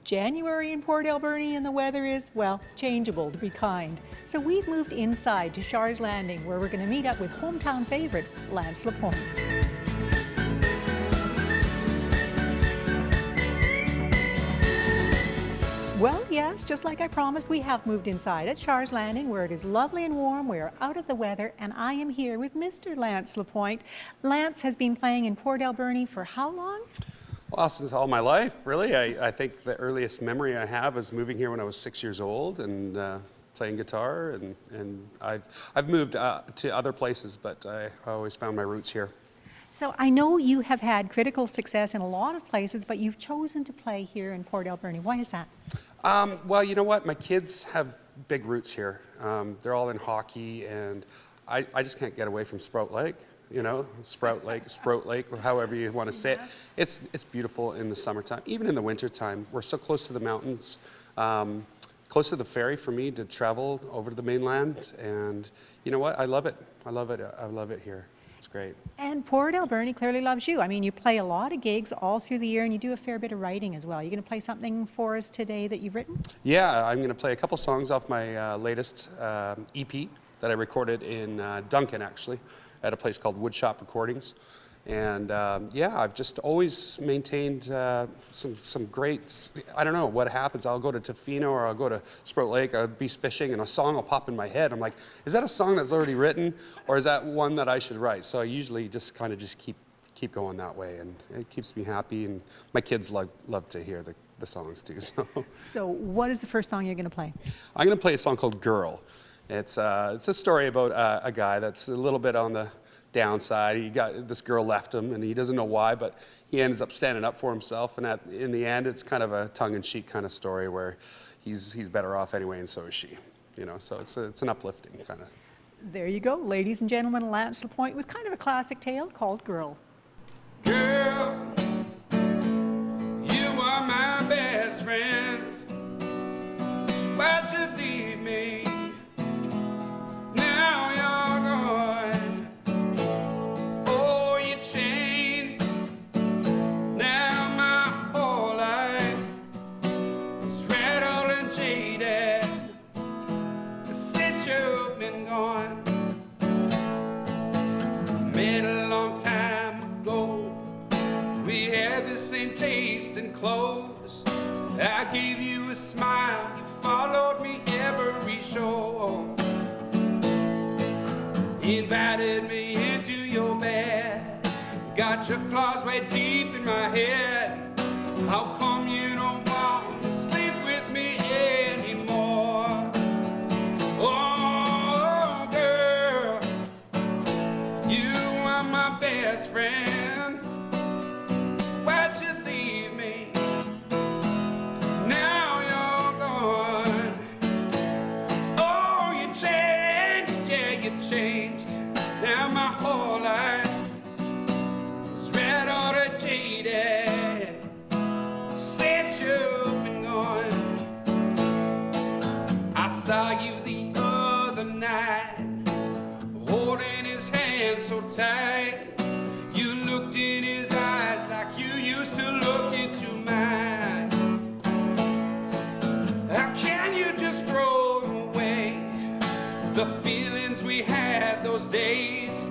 January in Port Alberni and the weather is, well, changeable to be kind. So we've moved inside to Char's Landing where we're going to meet up with hometown favorite Lance Lapointe. Well, yes, just like I promised, we have moved inside at Char's Landing where it is lovely and warm, we are out of the weather, and I am here with Mr. Lance Lapointe. Lance has been playing in Port Alberni for how long? Well, since all my life, really. I think the earliest memory I have is moving here when I was 6 years old and playing guitar, and I've moved to other places, but I always found my roots here. So I know you have had critical success in a lot of places, but you've chosen to play here in Port Alberni. Why is that? Well, you know what? My kids have big roots here. They're all in hockey, and I just can't get away from Sprout Lake. You know, Sprout Lake, or however you want to say it. It's beautiful in the summertime, even in the wintertime. We're so close to the mountains, close to the ferry for me to travel over to the mainland, and you know what? I love it. I love it here. It's great. And Port Alberni clearly loves you. I mean, you play a lot of gigs all through the year and you do a fair bit of writing as well. Are you going to play something for us today that you've written? Yeah, I'm going to play a couple songs off my latest EP that I recorded in Duncan, actually, at a place called Woodshop Recordings. And yeah, I've just always maintained some great, I don't know what happens. I'll go to Tofino or I'll go to Sprout Lake, I'll be fishing and a song will pop in my head. I'm like, is that a song that's already written or is that one that I should write? So I usually just kind of keep going that way, and it keeps me happy, and my kids love to hear the songs too. So what is the first song you're going to play? I'm going to play a song called Girl. It's a story about a guy that's a little bit on the downside. This girl left him and he doesn't know why, but he ends up standing up for himself, and in the end it's kind of a tongue-in-cheek kind of story where he's better off anyway, and so is she. You know, so it's an uplifting kind of. There you go, ladies and gentlemen, Lance Lapointe with kind of a classic tale called Girl. Girl, you are my best friend. Why'd you leave me? Now you're gone. Oh, you changed. Now my whole life is rattled and jaded since you've been gone. Met a long time ago. We had the same taste in clothes. I gave you a smile. You followed me every show. Invited me into your bed. Got your claws way deep in my head. How come you don't want to sleep with me anymore? Oh, girl, you are my best friend. Why'd you leave me? Now you're gone. Oh, you changed, yeah, you changed. Now my whole life is rattled and jaded since you've been gone. I saw you the other night, holding his hand so tight. You looked in his eyes like you used to look into mine. How can you just throw away the feelings we had those days?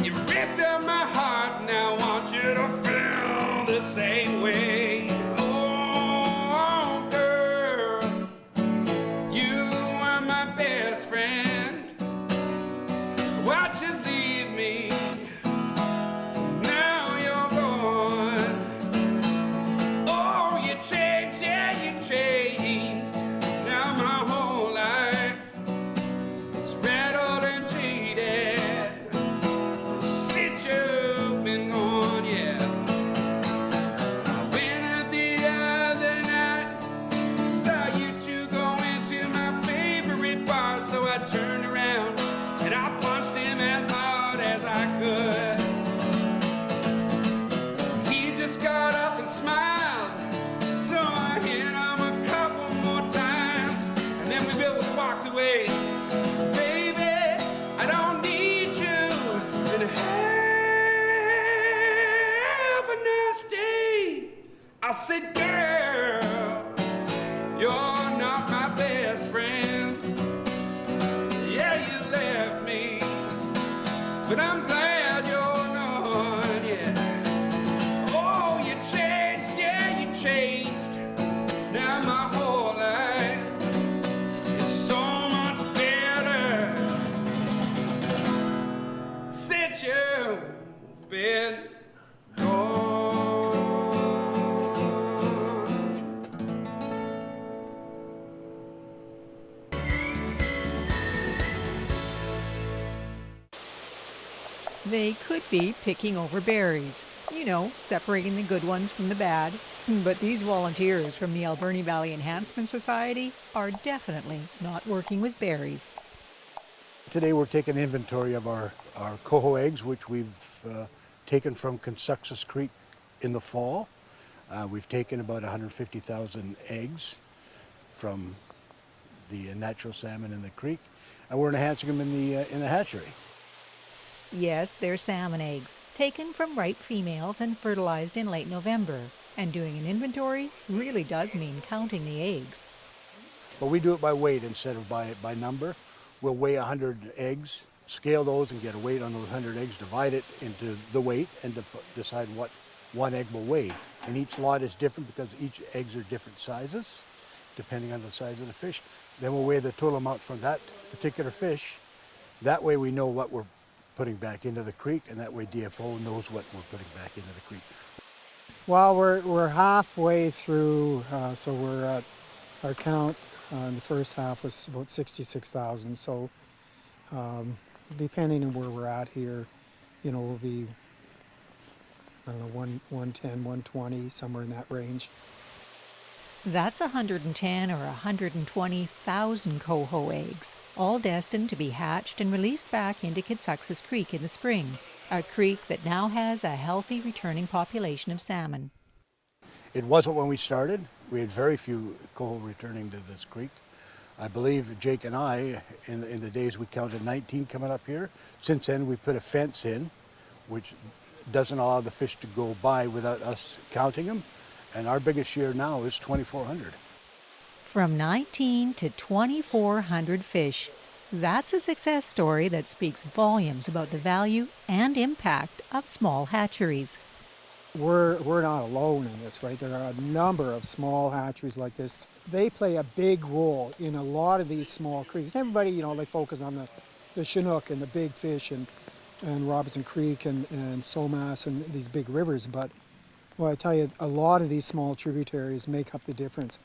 You ripped up my heart, now I want you to feel the same way. Oh, girl, you are my best friend. Why'd you leave me? Now you're gone. Oh, you changed, yeah, you changed. Now my whole life is rattled and jaded They could be picking over berries, you know, separating the good ones from the bad. But these volunteers from the Alberni Valley Enhancement Society are definitely not working with berries. Today we're taking inventory of our coho eggs, which we've taken from Consecutus Creek in the fall. We've taken about 150,000 eggs from the natural salmon in the creek, and we're enhancing them in the hatchery. Yes, they're salmon eggs, taken from ripe females and fertilized in late November. And doing an inventory really does mean counting the eggs. But we do it by weight instead of by number. We'll weigh 100 eggs, scale those and get a weight on those 100 eggs, divide it into the weight, and decide what one egg will weigh. And each lot is different because each eggs are different sizes, depending on the size of the fish. Then we'll weigh the total amount from that particular fish. That way we know what we're putting back into the creek, and that way DFO knows what we're putting back into the creek. Well, we're halfway through, so we're at our count in the first half was about 66,000. So depending on where we're at here, you know, we'll be, I don't know, 110, 120, somewhere in that range. That's 110 or 120,000 coho eggs, all destined to be hatched and released back into Consecutus Creek in the spring, a creek that now has a healthy returning population of salmon. It wasn't when we started. We had very few coho returning to this creek. I believe Jake and I, in the days we counted 19 coming up here. Since then we put a fence in, which doesn't allow the fish to go by without us counting them. And our biggest year now is 2,400. From 19 to 2,400 fish. That's a success story that speaks volumes about the value and impact of small hatcheries. We're not alone in this, right? There are a number of small hatcheries like this. They play a big role in a lot of these small creeks. Everybody, you know, they focus on the Chinook and the big fish and Robinson Creek and Somas and these big rivers. But well, I tell you, a lot of these small tributaries make up the difference.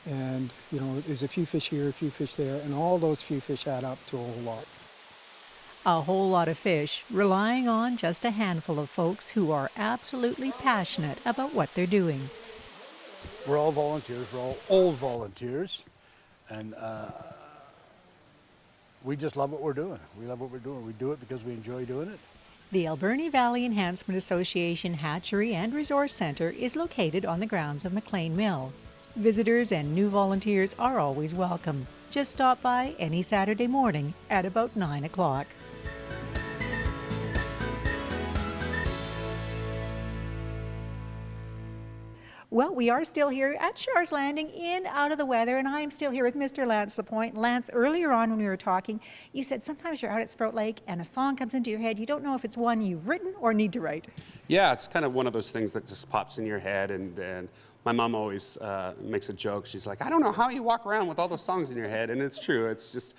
And, you know, there's a few fish here, a few fish there, and all those few fish add up to a whole lot. A whole lot of fish, relying on just a handful of folks who are absolutely passionate about what they're doing. We're all volunteers, we're all old volunteers, and we just love what we're doing. We love what we're doing. We do it because we enjoy doing it. The Alberni Valley Enhancement Association Hatchery and Resource Center is located on the grounds of McLean Mill. Visitors and new volunteers are always welcome. Just stop by any Saturday morning at about 9 o'clock. Well, we are still here at Char's Landing in Out of the Weather, and I'm still here with Mr. Lance Lapointe. Lance, earlier on when we were talking, you said sometimes you're out at Sprout Lake and a song comes into your head. You don't know if it's one you've written or need to write. Yeah, it's kind of one of those things that just pops in your head, and my mom always makes a joke. She's like, I don't know how you walk around with all those songs in your head, and it's true. It's just,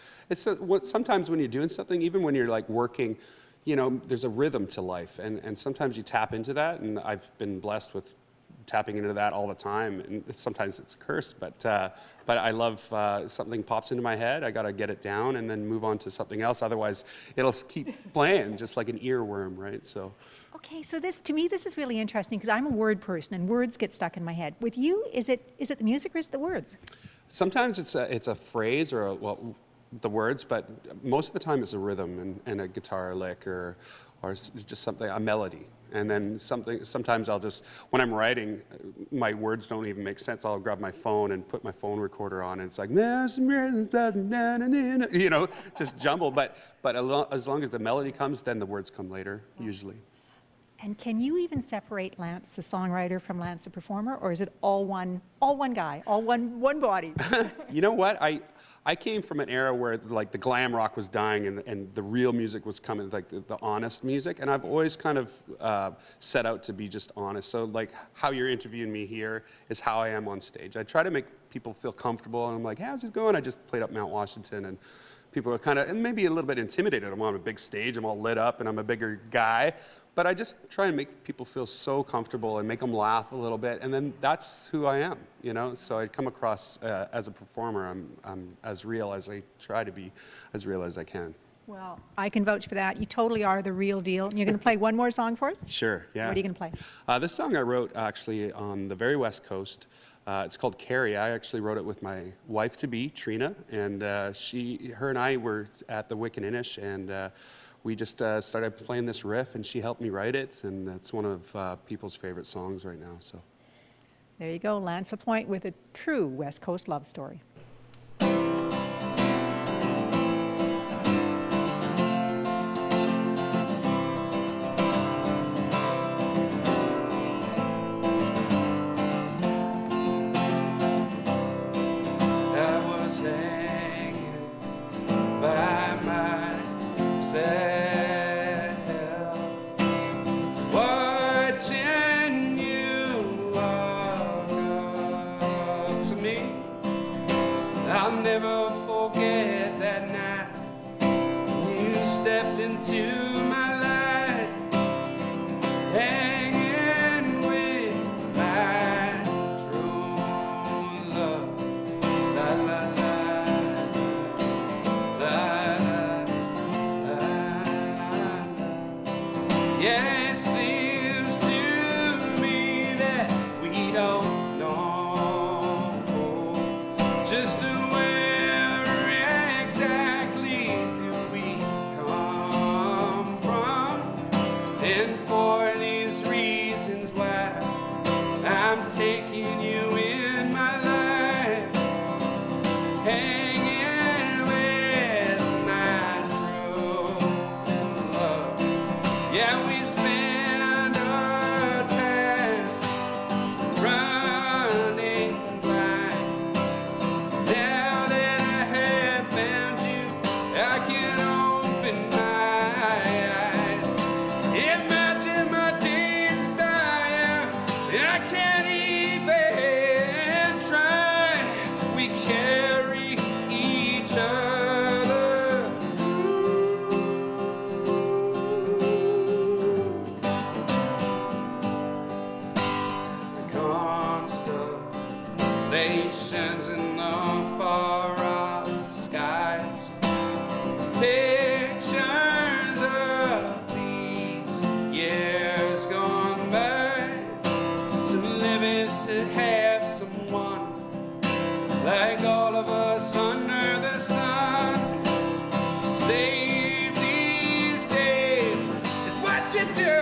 sometimes when you're doing something, even when you're like working, you know, there's a rhythm to life, and sometimes you tap into that, and I've been blessed with tapping into that all the time, and sometimes it's a curse, but I love something pops into my head, I gotta get it down and then move on to something else, otherwise it'll keep playing just like an earworm, right? So. Okay, so to me this is really interesting because I'm a word person and words get stuck in my head. With you, is it the music or is it the words? Sometimes it's a phrase or the words, but most of the time it's a rhythm and a guitar lick or just something, a melody. And then sometimes I'll just, when I'm writing, my words don't even make sense. I'll grab my phone and put my phone recorder on, and it's like, you know, it's just jumble. But as long as the melody comes, then the words come later, usually. And can you even separate Lance, the songwriter, from Lance, the performer, or is it all one guy, all one body? You know what? I came from an era where like the glam rock was dying and the real music was coming, like the honest music, and I've always kind of set out to be just honest. So like how you're interviewing me here is how I am on stage. I try to make people feel comfortable, and I'm like, hey, how's it going? I just played up Mount Washington, and people are kind of, and maybe a little bit intimidated. I'm on a big stage, I'm all lit up, and I'm a bigger guy. But I just try and make people feel so comfortable and make them laugh a little bit, and then that's who I am, you know? So I come across as a performer, I'm as real as I try to be, as real as I can. Well, I can vouch for that. You totally are the real deal. You're going to play one more song for us? Sure, yeah. What are you going to play? This song I wrote actually on the very west coast. It's called Carrie. I actually wrote it with my wife-to-be, Trina, and her and I were at the Wiccan-Inish, and we just started playing this riff, and she helped me write it, and it's one of people's favorite songs right now. So There you go, Lance LaPointe with a true West Coast love story. I was hanging by myself, watching you walk up to me. I'll never forget that night you stepped into my life, hanging with my true love. La la la, la la la la. Yeah, it seems to me that we don't know just where exactly do we come from, and for these reasons why I'm taking you in my life, hanging with my true love. Yeah, we spend our time running blind. Now that I have found you, I can open my eyes. Imagine my days without you. I can't even try. We carry each other. The constellations in the far off skies, pictures of these years gone by. To live is to have someone like all of us under the sun. Save these days is what you do.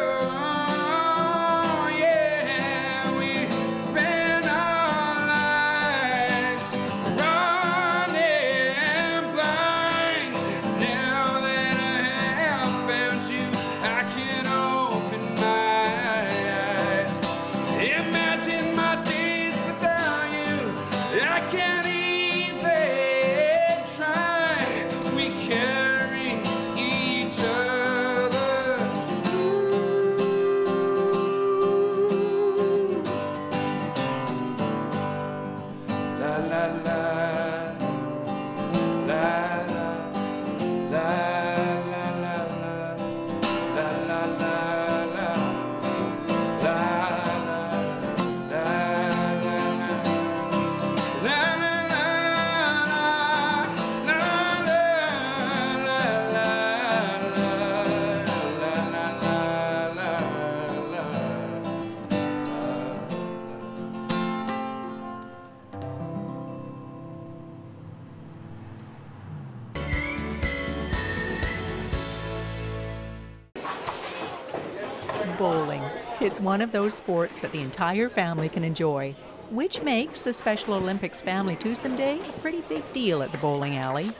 Yeah, we spend our lives running blind. Now that I have found you, I can open my eyes. Imagine my days without you. I can't even try. We carry each other. La la la, la la la, la la la, la la la la, la la la, la la Bowling. It's one of those sports that the entire family can enjoy, which makes the Special Olympics Family Twosome Day a pretty big deal at the bowling alley.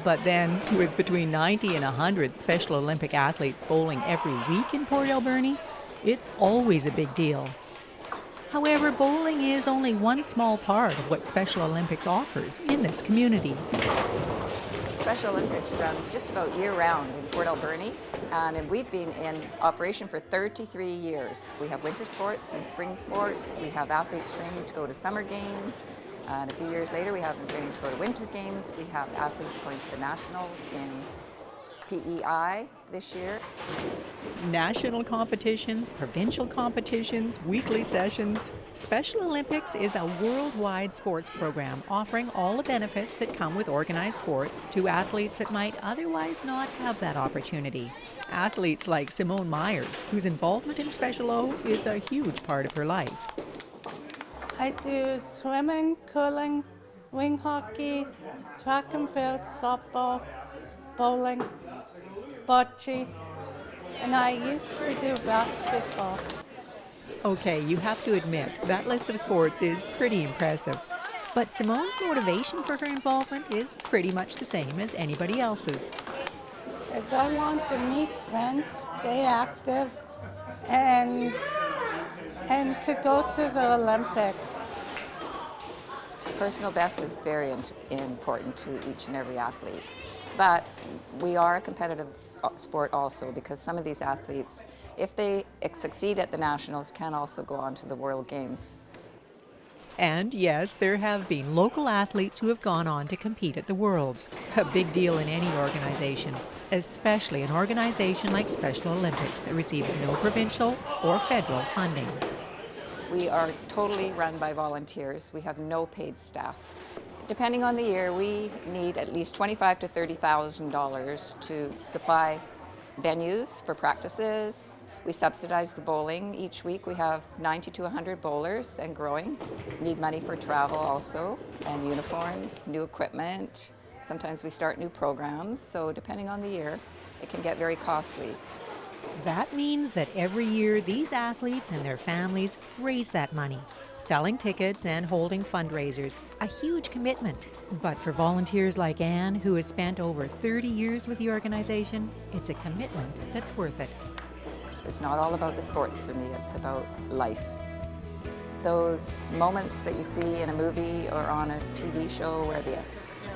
But then, with between 90 and 100 Special Olympic athletes bowling every week in Port Alberni, it's always a big deal. However, bowling is only one small part of what Special Olympics offers in this community. Special Olympics runs just about year-round in Port Alberni, and we've been in operation for 33 years. We have winter sports and spring sports. We have athletes training to go to summer games, and a few years later we have them training to go to winter games. We have athletes going to the nationals in PEI this year. National competitions, provincial competitions, weekly sessions. Special Olympics is a worldwide sports program offering all the benefits that come with organized sports to athletes that might otherwise not have that opportunity. Athletes like Simone Myers, whose involvement in Special O is a huge part of her life. I do swimming, curling, wing hockey, track and field, softball, bowling, bocce, and I used to do basketball. Okay, you have to admit, that list of sports is pretty impressive. But Simone's motivation for her involvement is pretty much the same as anybody else's. Because I want to meet friends, stay active, and to go to the Olympics. Personal best is very important to each and every athlete. But we are a competitive sport also, because some of these athletes, if they succeed at the nationals, can also go on to the World Games. And yes, there have been local athletes who have gone on to compete at the Worlds. A big deal in any organization, especially an organization like Special Olympics that receives no provincial or federal funding. We are totally run by volunteers. We have no paid staff. Depending on the year, we need at least $25,000 to $30,000 to supply venues for practices. We subsidize the bowling. Each week we have 90 to 100 bowlers and growing. Need money for travel also, and uniforms, new equipment. Sometimes we start new programs, so depending on the year, it can get very costly. That means that every year these athletes and their families raise that money, selling tickets and holding fundraisers, a huge commitment. But for volunteers like Anne, who has spent over 30 years with the organization, it's a commitment that's worth it. It's not all about the sports for me, it's about life. Those moments that you see in a movie or on a TV show where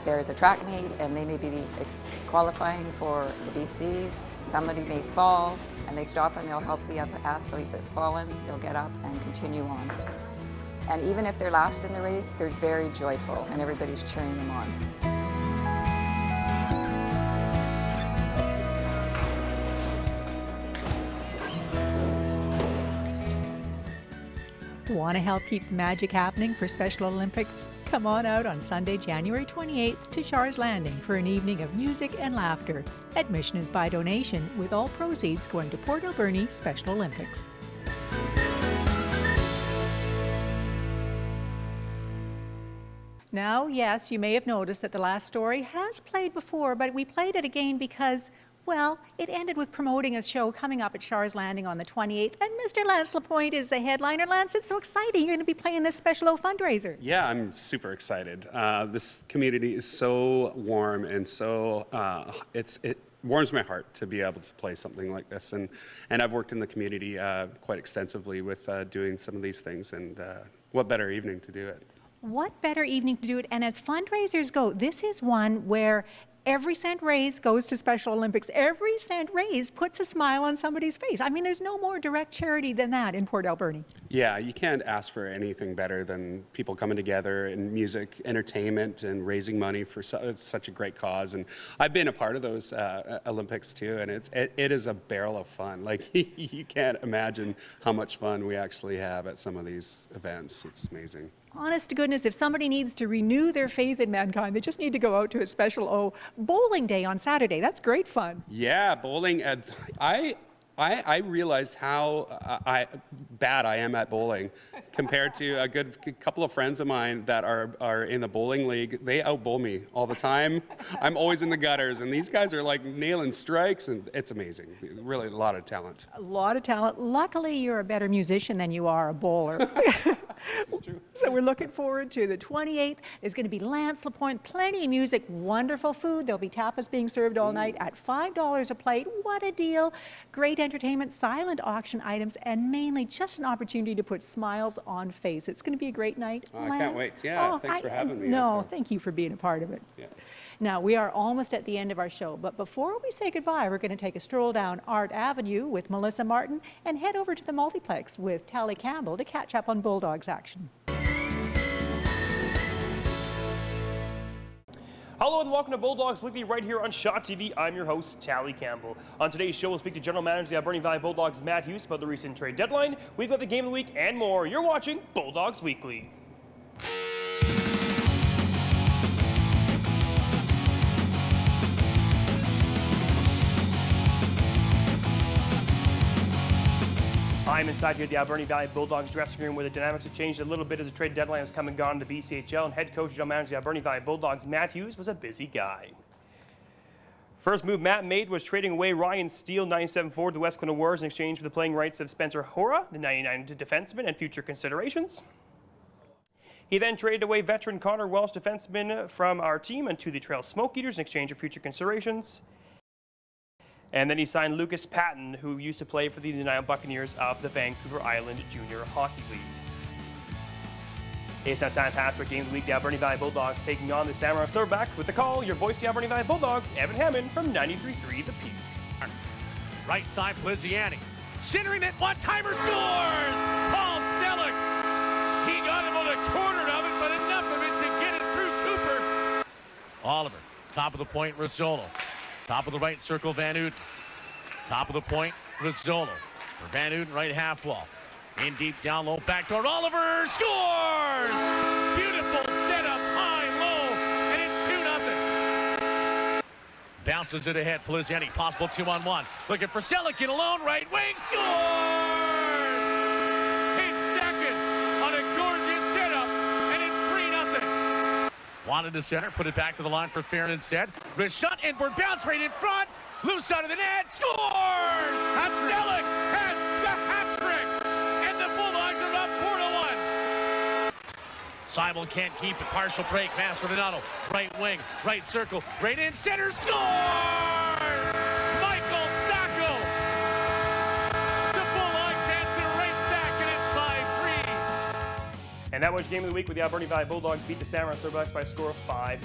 there's a track meet and they may be qualifying for the BCs, somebody may fall and they stop and they'll help the athlete that's fallen, they'll get up and continue on. And even if they're last in the race, they're very joyful and everybody's cheering them on. Want to help keep the magic happening for Special Olympics? Come on out on Sunday, January 28th to Shars Landing for an evening of music and laughter. Admission is by donation, with all proceeds going to Port Alberni Special Olympics. Now, yes, you may have noticed that the last story has played before, but we played it again because, well, it ended with promoting a show coming up at Shars Landing on the 28th, and Mr. Lance Lapointe is the headliner. Lance, it's so exciting. You're going to be playing this Special O fundraiser. Yeah, I'm super excited. This community is so warm and so, it warms my heart to be able to play something like this. And I've worked in the community quite extensively with doing some of these things, and what better evening to do it? What better evening to do it? And as fundraisers go, this is one where every cent raised goes to Special Olympics. Every cent raised puts a smile on somebody's face. I mean, there's no more direct charity than that in Port Alberni. Yeah, you can't ask for anything better than people coming together in music, entertainment, and raising money for such a great cause. And I've been a part of those Olympics too, and it is a barrel of fun. Like, you can't imagine how much fun we actually have at some of these events. It's amazing. Honest to goodness, if somebody needs to renew their faith in mankind, they just need to go out to a Special O bowling day on Saturday. That's great fun. Yeah, bowling. I realized how bad I am at bowling compared to a good couple of friends of mine that are in the bowling league. They outbowl me all the time. I'm always in the gutters, and these guys are like nailing strikes, and it's amazing. Really, a lot of talent. A lot of talent. Luckily, you're a better musician than you are a bowler. So we're looking forward to the 28th. There's going to be Lance Lapointe, plenty of music, wonderful food. There'll be tapas being served all night at $5 a plate. What a deal. Great entertainment, silent auction items, and mainly just an opportunity to put smiles on face. It's going to be a great night. Oh, I can't wait. Yeah, thanks for having me. No, thank you for being a part of it. Yeah. Now, we are almost at the end of our show, but before we say goodbye, we're going to take a stroll down Art Avenue with Melissa Martin and head over to the multiplex with Tally Campbell to catch up on Bulldogs action. Hello and welcome to Bulldogs Weekly right here on Shaw TV. I'm your host, Tally Campbell. On today's show, we'll speak to General Manager of the Alberni Valley Bulldogs, Matt Hughes, about the recent trade deadline. We've got the game of the week and more. You're watching Bulldogs Weekly. I'm inside here at the Alberni Valley Bulldogs dressing room where the dynamics have changed a little bit as the trade deadline has come and gone to the BCHL, and head coach general manager of the Alberni Valley Bulldogs, Matt Hughes, was a busy guy. First move Matt made was trading away Ryan Steele, 97 forward, the West Kelowna Warriors, in exchange for the playing rights of Spencer Hora, the 99 defenseman, and future considerations. He then traded away veteran Connor Welsh, defenseman, from our team and to the Trail Smoke Eaters in exchange for future considerations. And then he signed Lucas Patton, who used to play for the Nanaimo Buccaneers of the Vancouver Island Junior Hockey League. It's now time past for Game of the Week. The Alberni Valley Bulldogs taking on the Samurai Silverbacks. With the call, your voice, the Alberni Valley Bulldogs, Evan Hammond from 93.3 The Peak. Right side, Blizziani. Centering it, one-timer scores! Paul Selleck! He got him on a corner of it, but enough of it to get it through Cooper. Oliver, top of the point, Rizzolo. Top of the right circle, Van Uden. Top of the point, Rizzolo. For Van Uden, right half wall. In deep, down low, back door, Oliver scores! Beautiful setup, high, low, and it's 2-0. Bounces it ahead, Poliziani, possible 2-on-1. Looking for Selikin alone, right wing, scores! His second on a gorgeous setup, and it's 3-0. Wanted to center, put it back to the line for Farron instead. Wrist shot, inboard bounce right in front. Loose out of the net, scores! Selick has the hat trick, and the Bulldogs are up 4-1. Seibel can't keep it, partial break, Mastrodonato, right wing, right circle, right in center, scores! Michael Sacco! The Bulldogs answer right back, and it's 5-3. And that was Game of the Week, with the Alberni Valley Bulldogs beat the Samurai Silverbacks by a score of 5-4.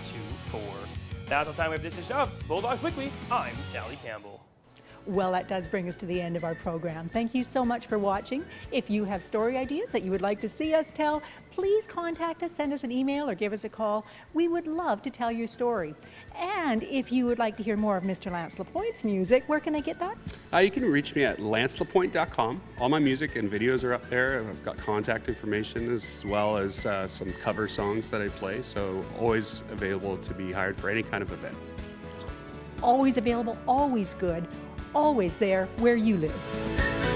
That's all the time we have this edition of Bulldogs Weekly. I'm Sally Campbell. Well, that does bring us to the end of our program. Thank you so much for watching. If you have story ideas that you would like to see us tell, please contact us, send us an email, or give us a call. We would love to tell your story. And if you would like to hear more of Mr. Lance Lapointe's music, where can they get that? You can reach me at lancelapointe.com. All my music and videos are up there. I've got contact information as well as some cover songs that I play, so always available to be hired for any kind of event. Always available, always good, always there where you live.